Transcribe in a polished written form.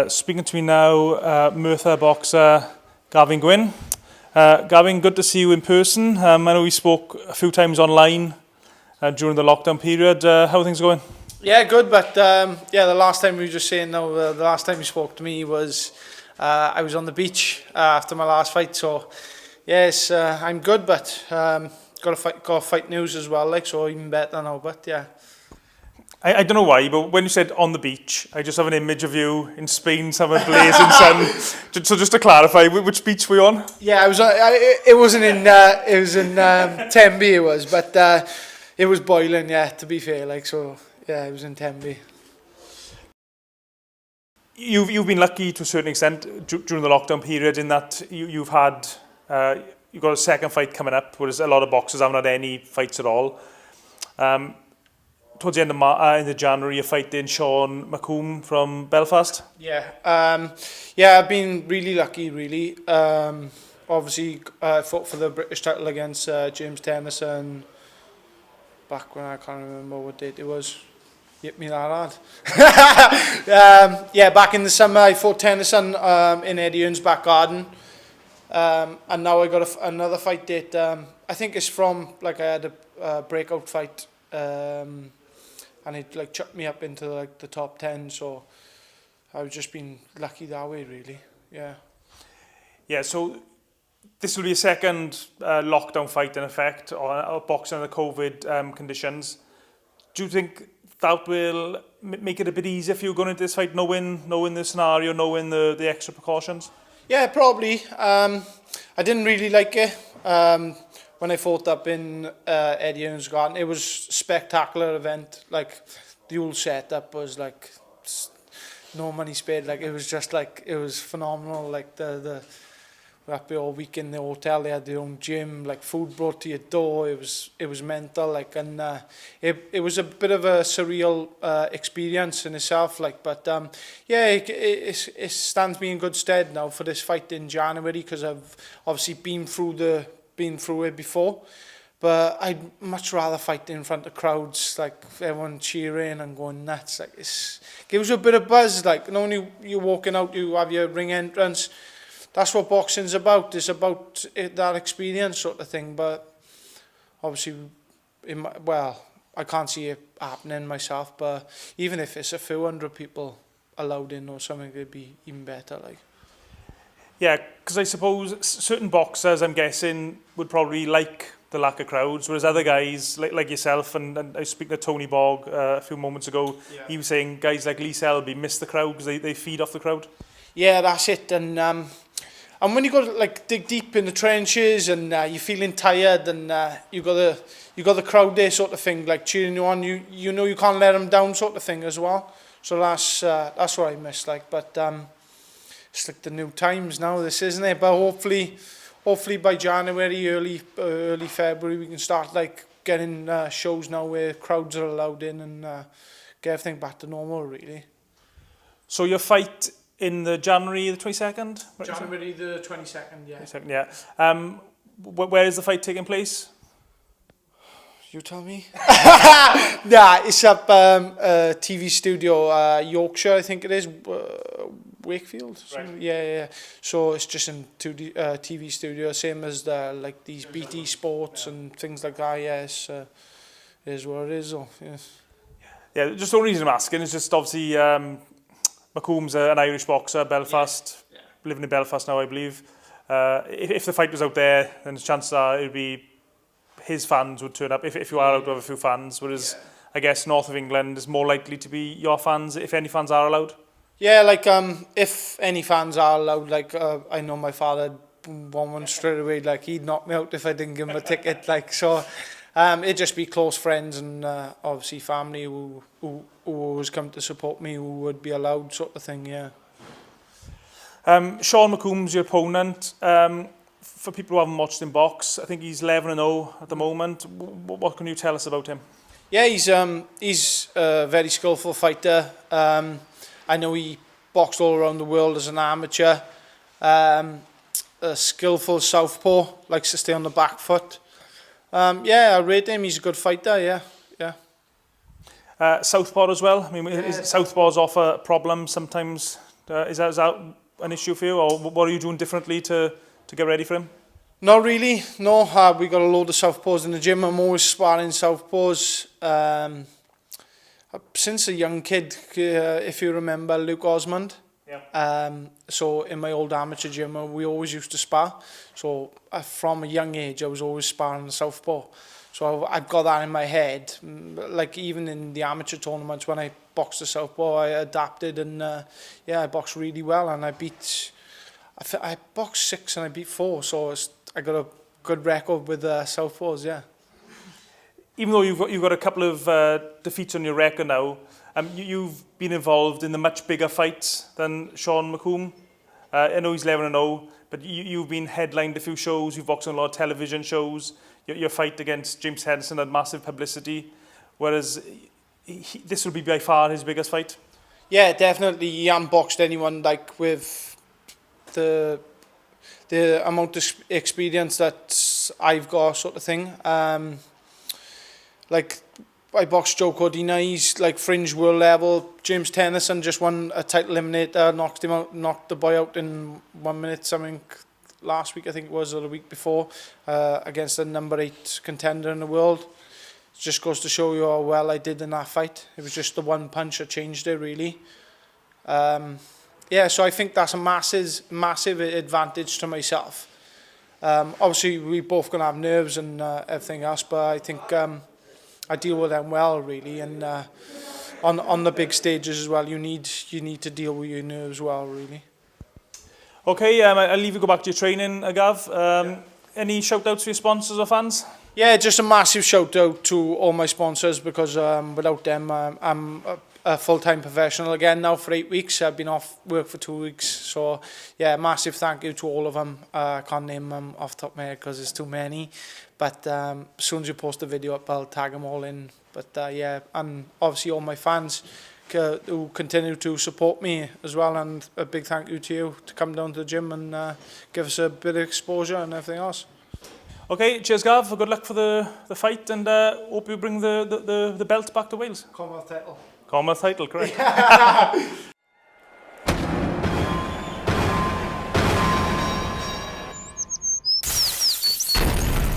Speaking to me now, Merthyr boxer Gavin Gwynne. Gavin, good to see you in person. I know we spoke a few times online during the lockdown period. How are things going? Yeah, good, but yeah, the last time we were just saying now, the last time you spoke to me was I was on the beach after my last fight, so yes, I'm good, but got a fight news as well, like, so even better now, but yeah. I don't know why, but when you said on the beach, I just have an image of you in Spain, summer blazing sun. So just to clarify, which beach were you on? Yeah, it was in Tenby, it was, but it was boiling, yeah, to be fair, like, so yeah, it was in Tenby. You've been lucky to a certain extent during the lockdown period in that you've got a second fight coming up, whereas a lot of boxers haven't had any fights at all. Towards the end of January, you fight in SEAN McCOMB from Belfast. Yeah, yeah, I've been really lucky, really. Obviously, I fought for the British title against James Tennyson back when I can't remember what date it was. Hit me that hard. Yeah, back in the summer, I fought Tennyson in Eddie Hearn's back garden. And now I got another fight date. I think it's from, like, I had a breakout fight. And it like chucked me up into like the top 10, so I've just been lucky that way, really. Yeah. Yeah, so this will be a second lockdown fight in effect, or boxing under COVID conditions. Do you think that will make it a bit easier for you going into this fight, knowing the scenario, knowing the extra precautions? Yeah, probably. I didn't really like it. When I fought up in Eddie Hearn's garden, it was a spectacular event. Like, the whole setup was like no money spared. Like, it was just like, it was phenomenal. Like, we were up there all week in the hotel. They had their own gym, like food brought to your door. It was mental. Like, and it was a bit of a surreal experience in itself. Like, but yeah, it stands me in good stead now for this fight in January, because I've obviously been through it before, but I'd much rather fight in front of crowds, like everyone cheering and going nuts. Like, it gives you a bit of buzz. Like, not only you're walking out, you have your ring entrance. That's what boxing's about. It's about that experience sort of thing. But obviously, I can't see it happening myself. But even if it's a few hundred people allowed in or something, it'd be even better. Like. Yeah, because I suppose certain boxers, I'm guessing, would probably like the lack of crowds, whereas other guys, like yourself, and I was speaking to Tony Bogg a few moments ago, yeah. He was saying guys like Lee Selby miss the crowd because they feed off the crowd. Yeah, that's it. And when you go to, like, dig deep in the trenches and you're feeling tired and you got the crowd there sort of thing, like cheering you on, you know you can't let them down sort of thing as well. So that's what I miss. Like, but. It's like the new times now, this, isn't it? But hopefully by January, early February, we can start like getting shows now where crowds are allowed in and get everything back to normal, really. So your fight in the January the 22nd? January the 22nd, yeah. 22nd, yeah. Where is the fight taking place? You tell me. Nah, it's up TV studio, Yorkshire, I think it is. Wakefield, right. Yeah. So it's just in TV studio, same as like these BT Sports and things like that. Yes, is what it is. So, yes. Yeah, just the only reason I'm asking is just obviously McComb's an Irish boxer, Belfast, yeah. Living in Belfast now, I believe. If the fight was out there, then the chances are it would be his fans would turn up. If you are out of a few fans, whereas yeah. I guess north of England is more likely to be your fans, if any fans are allowed. Yeah, like if any fans are allowed, like I know my father won one straight away, like he'd knock me out if I didn't give him a ticket, like, so it'd just be close friends and obviously family who always come to support me, who would be allowed sort of thing, yeah. SEAN McCOMB's your opponent. For people who haven't watched him box, I think he's 11-0 at the moment. What can you tell us about him? Yeah, he's a very skillful fighter. I know he boxed all around the world as an amateur. A skillful southpaw, likes to stay on the back foot. Yeah, I rate him. He's a good fighter, yeah. Southpaw as well. I mean, Southpaws offer problems sometimes Is that an issue for you, or what are you doing differently to get ready for him? Not really, no. We got a load of Southpaws in the gym. I'm always sparring Southpaws. Since a young kid, if you remember Luke Osmond. Yeah. So in my old amateur gym, we always used to spar. So from a young age, I was always sparring the Southpaw. So I've got that in my head. Like even in the amateur tournaments, when I boxed the Southpaw, I adapted and I boxed really well. And I boxed 6 and I beat 4. So I got a good record with Southpaws, yeah. Even though you've got a couple of defeats on your record now, you've been involved in the much bigger fights than SEAN McCOMB. I know he's 11-0, but you've been headlined a few shows. You've boxed on a lot of television shows. Your fight against James Henderson had massive publicity, whereas this will be by far his biggest fight. Yeah, definitely. He hasn't boxed anyone like with the amount of experience that I've got, sort of thing. Like I boxed Joe Cordina, he's like fringe world level. James Henderson just won a title eliminator, knocked the boy out in 1 minute something last week, I think it was, or the week before, against the number 8 contender in the world. It just goes to show you how well I did in that fight. It was just the one punch that changed it, really. So I think that's a massive advantage to myself. Obviously, we both gonna have nerves and everything else, but I think I deal with them well, really. And on the big stages as well, you need to deal with your nerves well, really. Okay, I'll leave you go back to your training, Gav. Any shout-outs for your sponsors or fans? Yeah, just a massive shout-out to all my sponsors, because without them, I'm a full-time professional again now for 8 weeks. I've been off work for 2 weeks. So, yeah, massive thank you to all of them. I can't name them off the top of my head because there's too many. But as soon as you post a video up, I'll tag them all in. But, and obviously all my fans who continue to support me as well, and a big thank you to you to come down to the gym and give us a bit of exposure and everything else. Okay, cheers Gav, good luck for the fight, and hope you bring the belt back to Wales. Commonwealth title. Commonwealth title, correct.